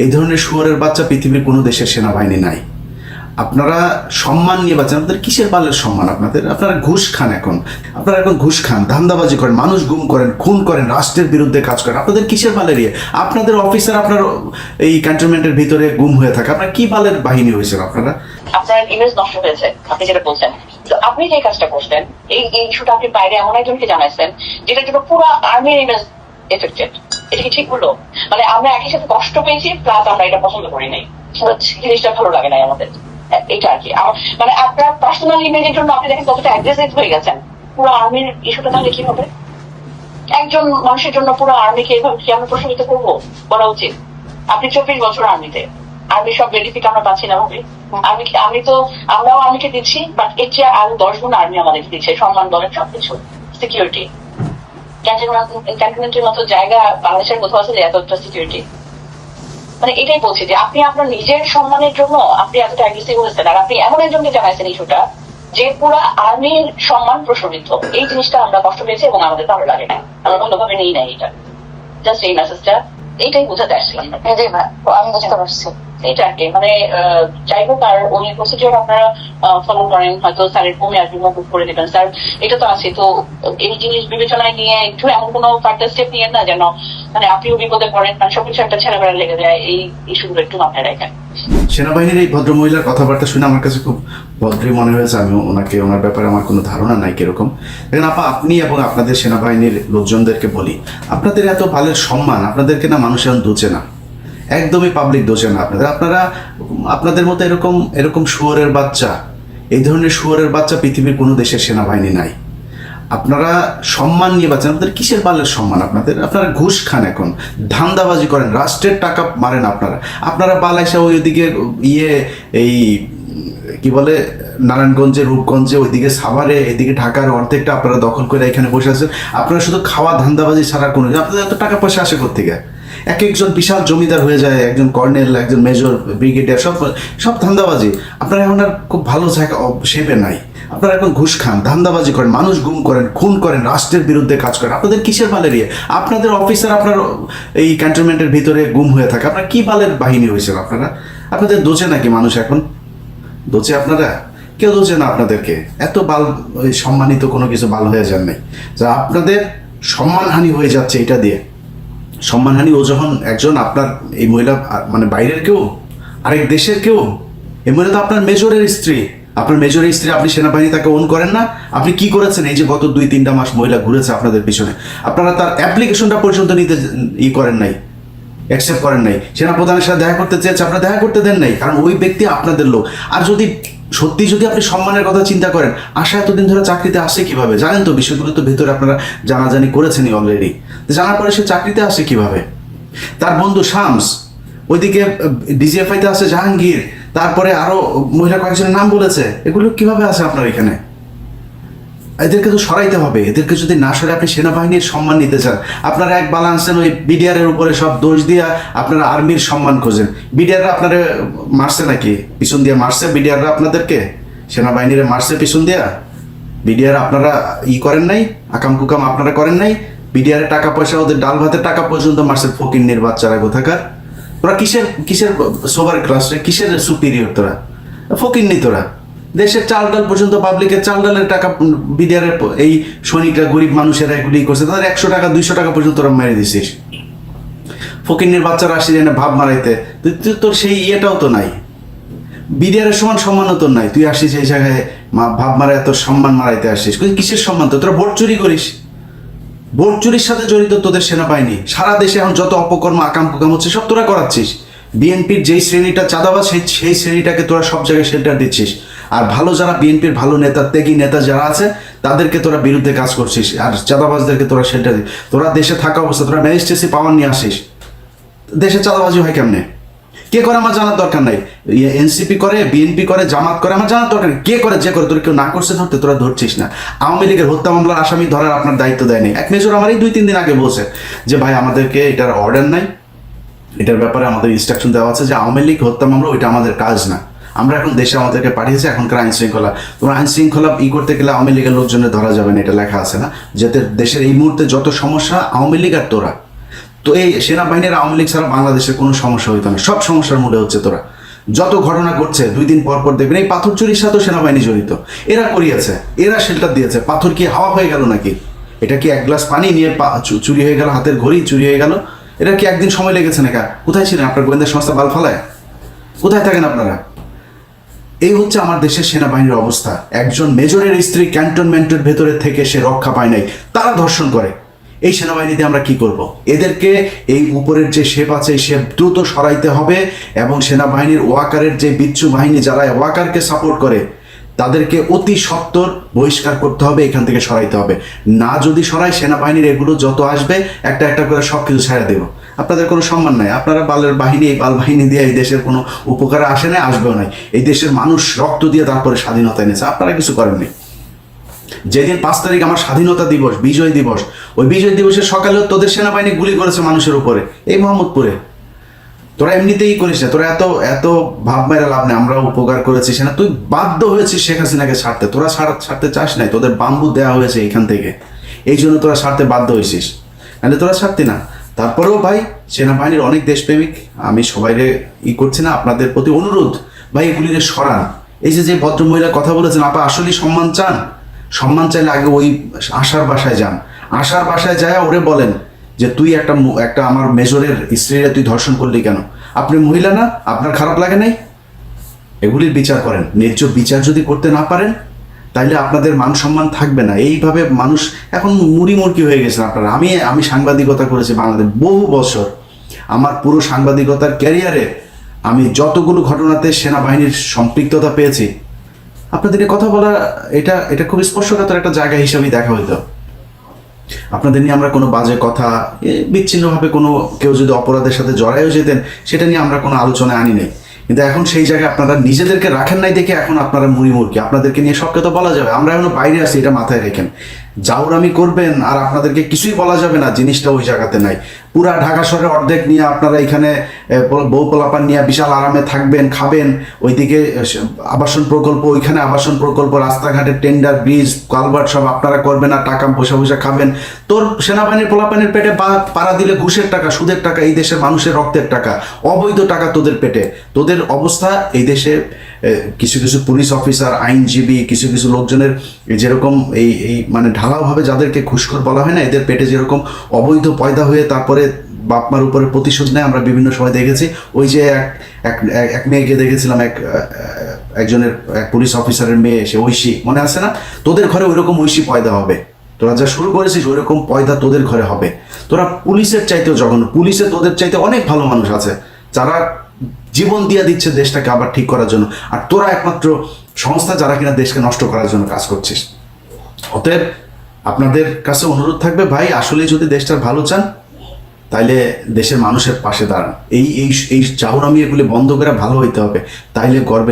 এই ধরনের শুয়োরের বাচ্চা পৃথিবীর কোনো দেশের সেনাবাহিনী নাই। আপনারা সম্মান নিয়ে বাঁচেন, আপনাদের কিসের বালের সম্মান? আপনারা ঘুষ খান, আপনারা এখন ঘুষ খান, ধান্দাবাজি করেন, মানুষ গুম করেন, খুন করেন, রাষ্ট্রের বিরুদ্ধে কাজ করেন। আপনাদের কিসের বালের ইয়ে? আপনাদের অফিসার আপনার এই ক্যান্টনমেন্টের ভিতরে গুম হয়ে থাকে। আপনার কি বালের বাহিনী হয়েছে? আপনার ইমেজ নষ্ট হয়েছে, আপনি যেটা বলছেন। তো আপনি যে কাজটা করছেন, এই ইস্যুটা আপনি বাইরে এমন একজনকে জানাইছেন যেটার জন্য পুরো আর্মির ইমেজ এফেক্টেড। এটা কি ঠিক হলো? মানে আমরা একই সাথে কষ্ট পেয়েছি, প্লাস আমরা এটা পছন্দ করি নাই, জিনিসটা ভালো লাগে নাই আমাদের। এটা আর কি মানে আপনার পার্সোনাল ইমেজের জন্য আপনি দেখেন কতটা অ্যাগ্রেসিভ হয়ে গেছেন। পুরো আর্মির ইস্যুটা তাহলে কি হবে? একজন মানুষের জন্য পুরো আর্মিকে এইভাবে কি আমরা প্রশংসিত করবো? বলা উচিত। আপনি 24 বছর আর্মিতে, আর্মির সব বেনিফিট আমরা পাচ্ছি না ভাবে। আমি তো আমরাও আর্মিকে দিচ্ছি, বাট এর চেয়ে আরো 10 গুণ আর্মি আমাদেরকে দিচ্ছে, সম্মান বলেন সবকিছু, সিকিউরিটি। ক্যান্টনমেন্টের মতো জায়গা বাংলাদেশের কোথাও আছে যে এতটা সিকিউরিটি? মানে এটাই বলছি যে আপনি আপনার নিজের সম্মানের জন্য আপনি এতটা অ্যাগ্রেসিভ হয়েছেন, আর আপনি এমন একজনকে জানাইছেন ইস্যুটা যে পুরো আর্মির সম্মান প্রশমিত। এই জিনিসটা আমরা কষ্ট পেয়েছি এবং আমাদের ভালো লাগে না, আমরা ভালোভাবে নিই না। এটা জাস্ট এই মেসেজটা, এইটাই বোঝাতে আসছিলাম। আমি বুঝতে পারছি এটা আর কি। মানে যাই হোক, আর ওই প্রসিডিওর আপনারা ফলো করেন, হয়তো স্যারের কমে আসবে, মুভ করে দেবেন স্যার, এটা তো আছে। তো এই জিনিস বিবেচনায় নিয়ে একটু এমন কোনো ফার্দার স্টেপ নিয়ে না যেন মানে আপনিও বিপদে পড়েন, কারণ সবকিছু একটা ছেড়ে বেড়া লেগে যায়। এই ইস্যুগুলো একটু মাথায় রাখেন। সেনাবাহিনীর এই ভদ্রমহিলার কথাবার্তা শুনে আমার কাছে খুব ভদ্রই মনে হয়েছে। আমি ওনার ব্যাপারে আমার কোনো ধারণা নাই কিরকম। দেখেন আপা, আপনি এবং আপনাদের সেনাবাহিনীর লোকজনদেরকে বলি, আপনাদের এত ভালের সম্মান, আপনাদেরকে না মানুষ এখন দোচে না, একদমই পাবলিক দোচে না। আপনাদের মতো এরকম শুয়োরের বাচ্চা, এই ধরনের শুয়োরের বাচ্চা পৃথিবীর কোনো দেশের সেনাবাহিনী নাই। আপনারা সম্মান নিয়ে বাঁচেন, আপনাদের কিসের বালের সম্মান? আপনারা ঘুষ খান, ধান্দাবাজি করেন, রাষ্ট্রের টাকা মারেন। আপনারা বালাইসা ওইদিকে এই কি বলে নারায়ণগঞ্জে, রূপগঞ্জে, ওইদিকে সাভারে, এদিকে ঢাকার অর্ধেকটা আপনারা দখল করে এখানে বসে আছেন। আপনারা শুধু খাওয়া ধান্দাবাজি ছাড়া কোনো, আপনাদের এত টাকা পয়সা আসে কোত্থেকে? একজন বিশাল জমিদার হয়ে যায়, একজন কর্নেল, একজন মেজর, ব্রিগেডিয়ার, সব ধান্দাবাজি। আপনারা এখন আর খুব ভালো জায়গা শেপে নাই। আপনারা এখন ঘুষ খান, ধান্দাবাজি করেন, মানুষ গুম করেন, খুন করেন, রাষ্ট্রের বিরুদ্ধে কাজ করেন। আপনাদের কিসের বালের ইয়ে? আপনাদের অফিসার আপনার এই ক্যান্টনমেন্টের ভিতরে গুম হয়ে থাকে। আপনার কি বালের বাহিনী হয়েছিল? আপনাদের দোচে নাকি মানুষ এখন? দোচে আপনারা? কেউ দোচে না আপনাদেরকে। এত সম্মানিত কোনো কিছু ভালো হয়ে যান নাই, যা আপনাদের সম্মানহানি হয়ে যাচ্ছে এটা দিয়ে। সম্মানহানি ও যখন একজন আপনার এই মহিলা, মানে বাইরের কেউ, আরেক দেশের কেউ, এই মহিলা তো আপনার মেজরের স্ত্রী। আপনার মেজরের স্ত্রী, আপনি সেনাবাহিনী তাকে ওন করেন না? আপনি কি করেছেন? এই যে গত 2-3টা মাস মহিলা ঘুরেছে আপনাদের পিছনে, আপনারা তার অ্যাপ্লিকেশনটা পর্যন্ত নিতে করেন নাই, অ্যাকসেপ্ট করেন নাই। সেনাপ্রধানের সাথে দেখা করতে চেয়েছে, আপনারা দেখা করতে দেন নাই, কারণ ওই ব্যক্তি আপনাদের লোক। আর যদি আপনি সম্মানের কথা চিন্তা করেন, আশা এতদিন ধরে চাকরিতে আসে কিভাবে? জানেন তো, বিষয়গুলো তো ভেতরে আপনারা জানাজানি করেছেনই অলরেডি। জানার পরে সে চাকরিতে আসে কিভাবে? তার বন্ধু শামস, ওইদিকে ডিজিএফআইতে আছে জাহাঙ্গীর, তারপরে আরো মহিলা কয়েকজনের নাম বলেছে। এগুলো কিভাবে আছে আপনার এখানে? এদেরকে তো সরাইতে হবে। এদেরকে যদি না সরে আপনি সেনাবাহিনীর সম্মান নিতে চান, আপনারা এক বালা আনছেন ওই বিডিআরের উপরে সব দোষ দিয়া আপনারা আর্মির সম্মান খোঁজেন। বিডিআররা আপনারা মারছে নাকি? পিছন দিয়ে মারছে বিডিআররা আপনাদেরকে? সেনাবাহিনীরা মারছে পিছন দিয়া? বিডিআর আপনারা করেন নাই, আকাম কুকাম আপনারা করেন নাই? বিডিআরের টাকা পয়সা, ওদের ডাল ভাতের টাকা পর্যন্ত মারছে ফকিন্নির বাচ্চারা কোথাকার। তোরা কিসের সোভার ক্লাস রে? কিসের সুপিরিয়র তোরা? ফকিন্নি তোরা। দেশের চাল ডাল পর্যন্ত, পাবলিকের চাল ডালের টাকা বিডিআরের এই সৈনিকরা, গরিব মানুষেরা এগুলি করছে, তাদের 100 টাকা 200 টাকা পর্যন্ত তোরা মেরে দিছিস। ফকিন্নির বাচ্চারা আসছে না ভাব মারাইতে, তোর সেই ইয়েটাও তো নাই। বিডিআরের সমান সম্মানও তোর নাই। তুই আসিস এই জায়গায় ভাব মারায়, তোর সম্মান মারাইতে আসিস। কিসের সম্মান? তো তোরা ভোট চুরি করিস। ভোট চুরির সাথে জড়িত তোদের সেনাবাহিনী। সারা দেশে এখন যত অপকর্ম আকাম কুকাম হচ্ছে সব তোরা করাচ্ছিস। বিএনপির যেই শ্রেণীটা চাঁদাবাজ, সেই শ্রেণীটাকে তোরা সব জায়গায় শেল্টার দিচ্ছিস। আর ভালো যারা বিএনপির ভালো নেতা, ত্যাগী নেতা যারা আছে, তাদেরকে তোরা বিরুদ্ধে কাজ করছিস, আর চাঁদাবাজদেরকে তোরা শেল্টার দিস। তোরা দেশে থাকা অবস্থা তোরা ম্যাজিস্ট্রেসি পাওয়ার নিয়ে আসিস। দেশে চাঁদাবাজি হয় কেমনে? কে করে আমার জানার দরকার নাই। এনসিপি করে, বিএনপি করে, জামাত করে, আমার জানার দরকার নেই। কে করে, যে করে, তোর কেউ না করছে ধরতে তোরা ধরছিস না। আওয়ামী লীগের হত্যা মামলার আসামি ধরার আপনার দায়িত্ব দেয়নি। এক মেজর আমারই 2-3 দিন আগে বলছে যে ভাই আমাদেরকে এটার অর্ডার নাই, এটার ব্যাপারে আমাদের ইনস্ট্রাকশন দেওয়া আছে যে আওয়ামী লীগ হত্যা মামলা ওইটা আমাদের কাজ না। আমরা এখন দেশে আমাদেরকে পাঠিয়েছে এখনকার আইন শৃঙ্খলা। তোমরা আইন শৃঙ্খলা করতে গেলে আওয়ামী লীগের লোকজনের ধরা যাবে না, এটা লেখা আছে না? যাতে দেশের এই মুহূর্তে যত সমস্যা আওয়ামী লীগ আর তোরা, তো এই সেনাবাহিনীর আওয়ামী লীগ ছাড়া বাংলাদেশের কোনো সমস্যা হইতো না, সব সমস্যার মূলে হচ্ছে তোরা। যত ঘটনা ঘটছে 2 দিন পর পর দেখবেন এই পাথর চুরির সাথেও সেনাবাহিনী জড়িত, এরা করিয়েছে, এরা শেল্টার দিয়েছে। পাথর কি হাওয়া হয়ে গেল নাকি? এটা কি 1 গ্লাস পানি নিয়ে চুরি হয়ে গেল, হাতের ঘড়ি চুরি হয়ে গেল? এটা কি একদিন সময় লেগেছে নাকি? কোথায় ছিলেন আপনার গোয়েন্দা সংস্থা বালফালায়? কোথায় থাকেন আপনারা? এই হচ্ছে আমার দেশের সেনাবাহিনীর অবস্থা। একজন মেজরের স্ত্রী ক্যান্টনমেন্টের ভেতরে থেকে সে রক্ষা পায় নাই, তারা ধর্ষণ করে। এই সেনাবাহিনীতে আমরা কি করব? এদেরকে এই উপরের যে শেপ আছে সে দ্রুত সরাইতে হবে, এবং সেনাবাহিনীর ওয়াকারের যে বিচ্ছু বাহিনী যারা ওয়াকারকে সাপোর্ট করে তাদেরকে অতি সত্বর বহিষ্কার করতে হবে, এখান থেকে সরাইতে হবে। না যদি সরাই, সেনাবাহিনীর এগুলো যত আসবে একটা একটা করে সব কিছু ছেড়ে দেবো। আপনাদের কোনো সম্মান নাই, আপনারা বালের বাহিনী, এই বাল বাহিনী দিয়ে এই দেশের কোনো উপকারে আসে না, আসবেও নাই। এই দেশের মানুষ রক্ত দিয়ে তারপরে স্বাধীনতা এনেছে, আপনারা কিছু করেননি। যেদিন 5 তারিখ আমার স্বাধীনতা দিবস, বিজয় দিবস, ওই বিজয় দিবসের সকালেও তোদের সেনাবাহিনী গুলি করেছে মানুষের উপরে, এই মোহাম্মদপুরে। তোরা এমনিতেই করিস না, তোরা এত এত ভাব মেরা লাভ নেই, আমরা উপকার করেছি সেনা। তুই বাধ্য হয়েছিস শেখ হাসিনাকে ছাড়তে, তোরা ছাড়তে চাস নাই, তোদের বাম্বু দেওয়া হয়েছে এখান থেকে, এই জন্য তোরা ছাড়তে বাধ্য হয়েছিস, নাহলে তোরা ছাড়তি না। তারপরেও ভাই, সেনাবাহিনীর অনেক দেশপ্রেমিক, আমি সবাইরে করছি না, আপনাদের প্রতি অনুরোধ, ভাই এগুলিরে সরান। এই যে ভদ্রমহিলা কথা বলেছেন, আপা আসলেই সম্মান চান? সম্মান চাইলে আগে ওই আশার বাসায় যান, আশার বাসায় যায় ওরে বলেন যে তুই একটা আমার মেজরের স্ত্রীরা তুই ধর্ষণ করলি কেন? আপনি মহিলা না, আপনার খারাপ লাগে নাই? এগুলির বিচার করেন। ন্যায্য বিচার যদি করতে না পারেন, তাইলে আপনাদের মান সম্মান থাকবে না। এইভাবে মানুষ এখন মুড়কি হয়ে গেছেন আপনারা। আমি সাংবাদিকতা করেছি বাংলাদেশ বহু বছর, আমার পুরো সাংবাদিকতার ক্যারিয়ারে আমি যতগুলো ঘটনাতে সেনাবাহিনীর সম্পৃক্ততা পেয়েছি, আপনাদের কথা বলা এটা খুব স্পর্শকাতর একটা জায়গা হিসাবেই দেখা হইতো। আপনাদের নিয়ে আমরা কোনো বাজে কথা, বিচ্ছিন্নভাবে কোনো কেউ যদি অপরাধের সাথে জড়াইও যেতেন, সেটা নিয়ে আমরা কোনো আলোচনায় আনি নাই। কিন্তু এখন সেই জায়গায় আপনারা নিজেদেরকে রাখেন নাই দেখে এখন আপনারা মুড়কি, আপনাদেরকে নিয়ে সব কথা বলা যাবে। আমরা এখনো বাইরে আছি, এটা মাথায় রেখেন। জাউরামি করবেন আর আপনাদেরকে কিছুই বলা যাবে না, জিনিসটা ওই জায়গাতে নাই। পুরা ঢাকা শহরে অর্ধেক নিয়ে আপনারা এখানে বউ পোলাপান নিয়ে বিশাল আরামে থাকবেন, খাবেন। ওইদিকে আবাসন প্রকল্প, ওইখানে আবাসন প্রকল্প, রাস্তাঘাটের টেন্ডার, ব্রিজ, কালভার্ট সব আপনারা করবেন, আর টাকা পয়সা খাবেন। তোর সেনাবাহিনীর পোলাপানের পেটে পাড়া দিলে ঘুষের টাকা, সুদের টাকা, এই দেশের মানুষের রক্তের টাকা, অবৈধ টাকা তোদের পেটে। তোদের অবস্থা এই দেশে কিছু কিছু পুলিশ অফিসার, আইনজীবী, কিছু কিছু লোকজনের যেরকম এই মানে ঢালাওভাবে যাদেরকে ঘুষখোর বলা হয় না, এদের পেটে যেরকম অবৈধ পয়দা হয়ে তারপরে বাপমার উপরে প্রতিশোধ নেয়, আমরা বিভিন্ন সময় দেখেছি। ওই যে এক মেয়েকে দেখেছিলাম, একজনের এক পুলিশ অফিসারের মেয়ে, সে ঐশী, মনে আছে না? তোদের ঘরে ওইরকম ঐশী পয়দা হবে। তোরা যা শুরু করেছিস ওইরকম পয়দা তোদের ঘরে হবে। তোরা পুলিশের চাইতেও জঘন্য, পুলিশে তোদের চাইতে অনেক ভালো মানুষ আছে যারা জীবন দিয়ে দিচ্ছে দেশটাকে আবার ঠিক করার জন্য, আর তোরা একমাত্র সংস্থা যারা কিনা দেশকে নষ্ট করার জন্য কাজ করছিস। অতএব আপনাদের কাছে অনুরোধ থাকবে, ভাই আসলে যদি দেশটার ভালো চান তাইলে দেশের মানুষের পাশে দাঁড়ান। এই চাউরামি এগুলি বন্ধ করে ভালো হইতে হবে, তাইলে গর্বে